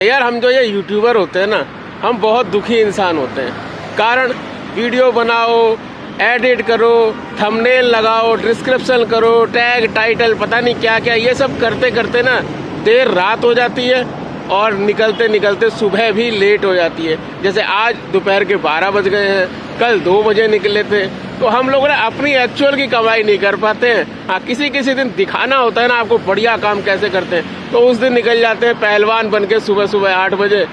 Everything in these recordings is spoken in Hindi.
यार हम जो ये यूट्यूबर होते हैं ना, हम बहुत दुखी इंसान होते हैं। कारण वीडियो बनाओ, एडिट करो, थंबनेल लगाओ, डिस्क्रिप्शन करो, टैग टाइटल पता नहीं क्या क्या, ये सब करते करते ना देर रात हो जाती है और निकलते निकलते सुबह भी लेट हो जाती है। जैसे आज दोपहर के 12 बज गए हैं, कल 2 बजे निकले थे। तो हम लोग ना अपनी एक्चुअल की कमाई नहीं कर पाते हैं। हाँ, किसी किसी दिन दिखाना होता है ना आपको बढ़िया काम कैसे करते हैं, तो उस दिन निकल जाते हैं पहलवान बन के सुबह सुबह 8 बजे।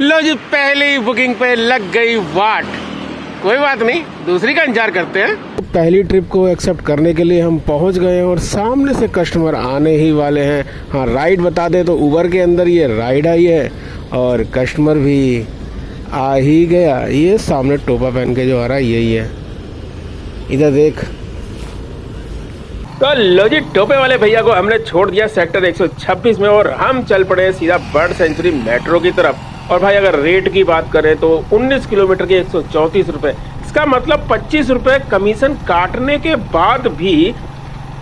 लो जी, पहली बुकिंग पे लग गई वाट। कोई बात नहीं, दूसरी का इंतजार करते हैं। पहली ट्रिप को एक्सेप्ट करने के लिए हम पहुंच गए हैं और सामने से कस्टमर आने ही वाले हैं। हाँ, राइड बता दे तो उबर के अंदर ये राइड आई है और कस्टमर भी आ ही गया। ये सामने टोपा पहन के जो आ रहा है यही है, इधर देख। तो लो जी, टोपे वाले भैया को हमने छोड़ दिया सेक्टर 126 में और हम चल पड़े सीधा बर्ड सेंचुरी मेट्रो की तरफ। और भाई अगर रेट की बात करें तो 19 किलोमीटर के 134 रुपए, इसका मतलब 25 रुपए कमीशन काटने के बाद भी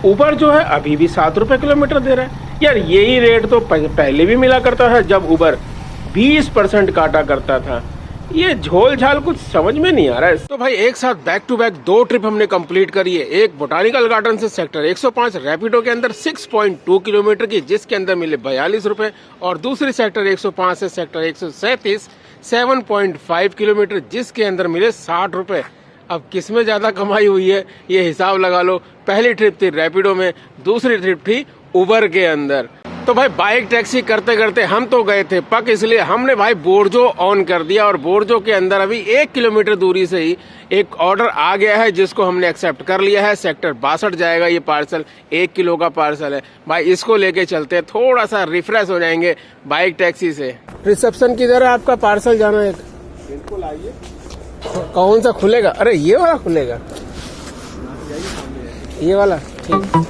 उबर जो है अभी भी 7 रुपए किलोमीटर दे रहा है। यार यही रेट तो पहले भी मिला करता था जब उबर 20% काटा करता था। ये झोल झाल कुछ समझ में नहीं आ रहा है। तो भाई एक साथ बैक टू बैक 2 ट्रिप हमने कंप्लीट करी है। एक बोटानिकल गार्डन से सेक्टर 105 रैपिडो के अंदर 6.2 किलोमीटर की, जिसके अंदर मिले 42 रुपए, और दूसरी सेक्टर 105 से सेक्टर 137 7.5 किलोमीटर, जिसके अंदर मिले 60 रुपए। अब किसमें ज्यादा कमाई हुई है ये हिसाब लगा लो। पहली ट्रिप थी रैपिडो में, दूसरी ट्रिप थी उबर के अंदर। तो भाई बाइक टैक्सी करते करते हम तो गए थे पक, इसलिए हमने भाई बोर्जो ऑन कर दिया। और बोर्जो के अंदर अभी 1 किलोमीटर दूरी से ही एक ऑर्डर आ गया है, जिसको हमने एक्सेप्ट कर लिया है। सेक्टर 62 जाएगा ये पार्सल, 1 किलो का पार्सल है भाई। इसको लेके चलते हैं, थोड़ा सा रिफ्रेश हो जाएंगे बाइक टैक्सी से। रिसेप्शन किधर है आपका? पार्सल जाना है। बिल्कुल आइए। कौन सा खुलेगा? अरे ये वाला खुलेगा, ये वाला ठीक।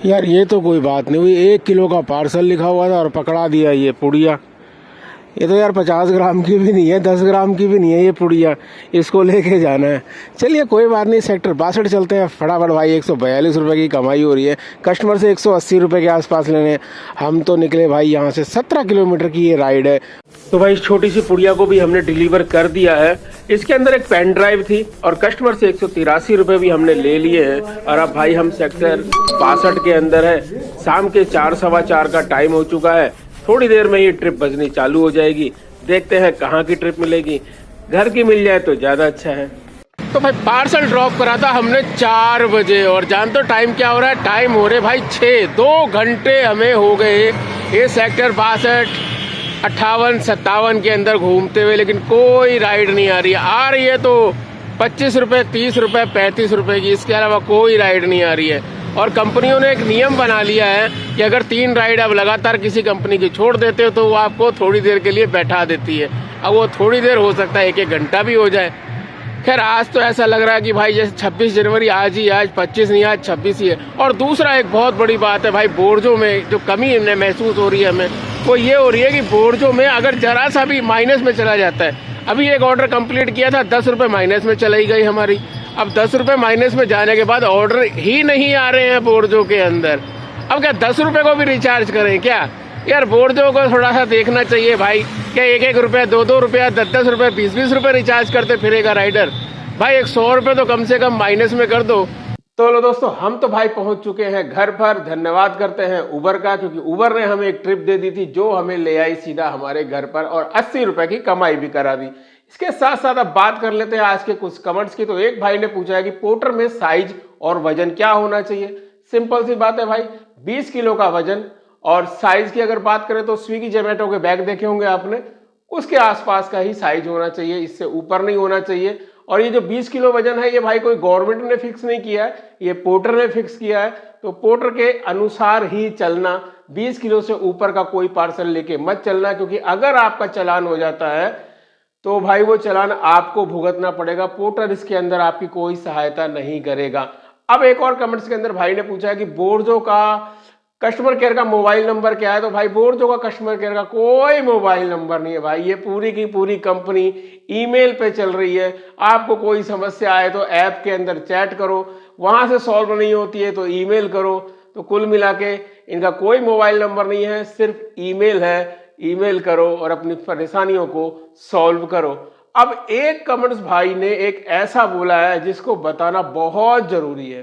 यार ये तो कोई बात नहीं हुई, 1 किलो का पार्सल लिखा हुआ था और पकड़ा दिया ये पुड़िया। ये तो यार 50 ग्राम की भी नहीं है, 10 ग्राम की भी नहीं है ये पुड़िया, इसको लेके जाना है। चलिए कोई बात नहीं, सेक्टर 62 चलते हैं फटाफट भाई। 142 रुपए की कमाई हो रही है, कस्टमर से 180 रुपए के आसपास लेने। हम तो निकले भाई यहाँ से, 17 किलोमीटर की ये राइड है। तो भाई इस छोटी सी पुड़िया को भी हमने डिलीवर कर दिया है। इसके अंदर एक पेन ड्राइव थी और कस्टमर से 183 रुपए भी हमने ले लिए हैं। और अब भाई हम सेक्टर 62 के अंदर है। शाम के 4 सवा 4 का टाइम हो चुका है। थोड़ी देर में ये ट्रिप बजनी चालू हो जाएगी। देखते हैं कहाँ की ट्रिप मिलेगी, घर की मिल जाए तो ज्यादा अच्छा है। तो भाई पार्सल ड्रॉप करा था हमने 4 बजे और जानते हो टाइम क्या हो रहा है? टाइम हो रहे भाई 6। 2 घंटे हमें हो गए ये सेक्टर 62, 58, 57 के अंदर घूमते हुए, लेकिन कोई राइड नहीं आ रही है। आ रही है तो 25 रुपए, 30 रुपए, 35 रुपए की, इसके अलावा कोई राइड नहीं आ रही है। और कंपनियों ने एक नियम बना लिया है कि अगर 3 राइड आप लगातार किसी कंपनी की छोड़ देते हो तो वो आपको थोड़ी देर के लिए बैठा देती है। अब वो थोड़ी देर हो सकता है 1-1 घंटा भी हो जाए। खैर आज तो ऐसा लग रहा है कि भाई जैसे 26 जनवरी आज 25 नहीं, आज 26 ही है। और दूसरा एक बहुत बड़ी बात है भाई, बोर्जो में जो कमी महसूस हो रही है हमें, वो ये हो रही है कि बोर्जो में अगर जरा सा भी माइनस में चला जाता है। अभी एक ऑर्डर कंप्लीट किया था, 10 रुपए माइनस में चलाई गई हमारी। अब 10 रुपए माइनस में जाने के बाद ऑर्डर ही नहीं आ रहे हैं बोर्जो के अंदर। अब क्या 10 रुपए को भी रिचार्ज करें क्या? यार बोर्जो को थोड़ा सा देखना चाहिए भाई। क्या 1-1 रुपया, 2-2 रुपया, 10-10 रुपए, 20-20 रुपए रिचार्ज करते फिरेगा राइडर? भाई 100 रुपए तो कम से कम माइनस में कर दो। तो लो दोस्तों, हम तो भाई पहुंच चुके हैं घर पर। धन्यवाद करते हैं उबर का, क्योंकि उबर ने हमें एक ट्रिप दे दी थी जो हमें ले आई सीधा हमारे घर पर और 80 रुपए की कमाई भी करा दी। इसके साथ साथ अब बात कर लेते हैं आज के कुछ कमेंट्स की। तो एक भाई ने पूछा है कि पोर्टर में साइज और वजन क्या होना चाहिए। सिंपल सी बात है भाई, 20 किलो का वजन। और साइज की अगर बात करें तो स्विगी जोमेटो के बैग देखे होंगे आपने, उसके आसपास का ही साइज होना चाहिए, इससे ऊपर नहीं होना चाहिए। और ये जो 20 किलो वजन है ये भाई कोई गवर्नमेंट ने फिक्स नहीं किया है, ये पोर्टर ने फिक्स किया है। तो पोर्टर के अनुसार ही चलना, 20 किलो से ऊपर का कोई पार्सल लेके मत चलना, क्योंकि अगर आपका चालान हो जाता है तो भाई वो चालान आपको भुगतना पड़ेगा। पोर्टर इसके अंदर आपकी कोई सहायता नहीं करेगा। अब एक और कमेंट्स के अंदर भाई ने पूछा है कि बोर्जो का कस्टमर केयर का मोबाइल नंबर क्या है। तो भाई बोर्जो का कस्टमर केयर का कोई मोबाइल नंबर नहीं है भाई, ये पूरी की पूरी कंपनी ईमेल पे चल रही है। आपको कोई समस्या आए तो ऐप के अंदर चैट करो, वहां से सॉल्व नहीं होती है तो ईमेल करो। तो कुल मिला के इनका कोई मोबाइल नंबर नहीं है, सिर्फ ईमेल है। ईमेल करो और अपनी परेशानियों को सॉल्व करो। अब एक कमेंट्स भाई ने एक ऐसा बोला है जिसको बताना बहुत जरूरी है।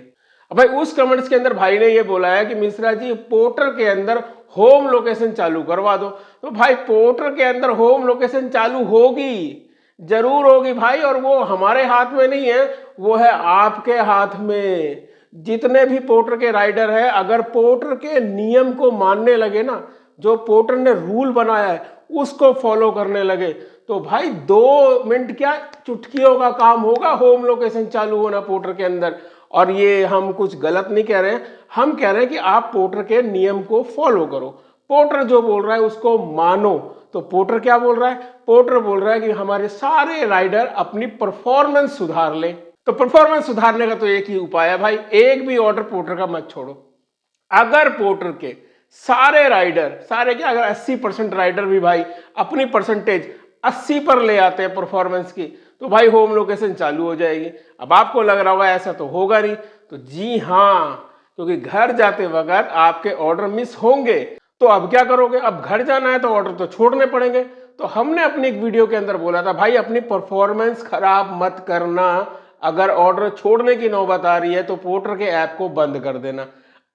अब भाई उस कमेंट्स के अंदर भाई ने ये बोला है कि मिश्रा जी पोर्टर के अंदर होम लोकेशन चालू करवा दो। तो भाई पोर्टर के अंदर होम लोकेशन चालू होगी, जरूर होगी भाई, और वो हमारे हाथ में नहीं है, वो है आपके हाथ में। जितने भी पोर्टर के राइडर है, अगर पोर्टर के नियम को मानने लगे ना, जो पोर्टर ने रूल बनाया है उसको फॉलो करने लगे, तो भाई 2 मिनट क्या चुटकियों का काम होगा होम लोकेशन चालू होना पोर्टर के अंदर। और ये हम कुछ गलत नहीं कह रहे हैं, हम कह रहे हैं कि आप पोर्टर के नियम को फॉलो करो। पोर्टर जो बोल रहा है उसको मानो। तो पोर्टर क्या बोल रहा है? पोर्टर बोल रहा है कि हमारे सारे राइडर अपनी परफॉर्मेंस सुधार लें। तो परफॉर्मेंस सुधारने का तो एक ही उपाय है भाई, एक भी ऑर्डर पोर्टर का मत छोड़ो। अगर पोर्टर के सारे राइडर, सारे क्या, अगर 80% राइडर भी भाई अपनी परसेंटेज 80 पर ले आते हैं परफॉर्मेंस की, तो भाई होम लोकेशन चालू हो जाएगी। अब आपको लग रहा होगा ऐसा तो होगा नहीं, तो जी हाँ, क्योंकि घर जाते वक्त आपके ऑर्डर मिस होंगे। तो अब क्या करोगे? अब घर जाना है तो ऑर्डर तो छोड़ने पड़ेंगे। तो हमने अपनी एक वीडियो के अंदर बोला था भाई अपनी परफॉर्मेंस खराब मत करना। अगर ऑर्डर छोड़ने की नौबत आ रही है तो पोर्टर के ऐप को बंद कर देना।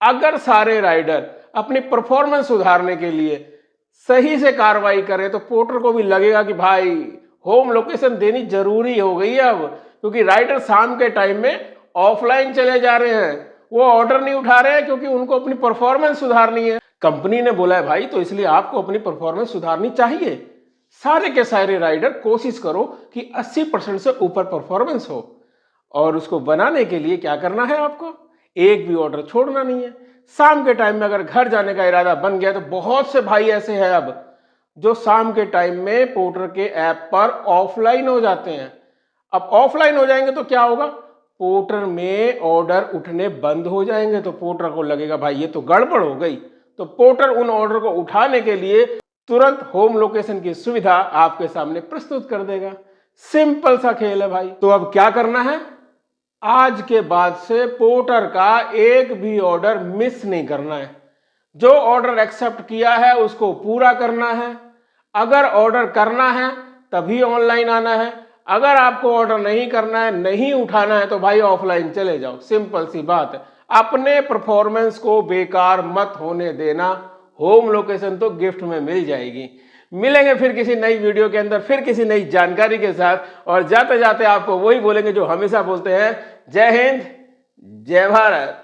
अगर सारे राइडर अपनी परफॉर्मेंस सुधारने के लिए सही से कार्रवाई करें तो पोर्टर को भी लगेगा कि भाई होम लोकेशन देनी जरूरी हो गई है अब, क्योंकि राइडर शाम के टाइम में ऑफलाइन चले जा रहे हैं, वो ऑर्डर नहीं उठा रहे हैं क्योंकि उनको अपनी परफॉर्मेंस सुधारनी है। कंपनी ने बोला है भाई, तो इसलिए आपको अपनी परफॉर्मेंस सुधारनी चाहिए। सारे के सारे राइडर कोशिश करो कि 80% से ऊपर परफॉर्मेंस हो, और उसको बनाने के लिए क्या करना है? आपको एक भी ऑर्डर छोड़ना नहीं है। शाम के टाइम में अगर घर जाने का इरादा बन गया, तो बहुत से भाई ऐसे हैं अब जो शाम के टाइम में पोर्टर के ऐप पर ऑफलाइन हो जाते हैं। अब ऑफलाइन हो जाएंगे तो क्या होगा? पोर्टर में ऑर्डर उठने बंद हो जाएंगे। तो पोर्टर को लगेगा भाई ये तो गड़बड़ हो गई, तो पोर्टर उन ऑर्डर को उठाने के लिए तुरंत होम लोकेशन की सुविधा आपके सामने प्रस्तुत कर देगा। सिंपल सा खेल है भाई। तो अब क्या करना है? आज के बाद से पोर्टर का एक भी ऑर्डर मिस नहीं करना है। जो ऑर्डर एक्सेप्ट किया है उसको पूरा करना है। अगर ऑर्डर करना है तभी ऑनलाइन आना है। अगर आपको ऑर्डर नहीं करना है, नहीं उठाना है, तो भाई ऑफलाइन चले जाओ। सिंपल सी बात है। अपने परफॉर्मेंस को बेकार मत होने देना। होम लोकेशन तो गिफ्ट में मिल जाएगी। मिलेंगे फिर किसी नई वीडियो के अंदर, फिर किसी नई जानकारी के साथ, और जाते जाते आपको वही बोलेंगे जो हमेशा बोलते हैं, जय हिंद, जय भारत।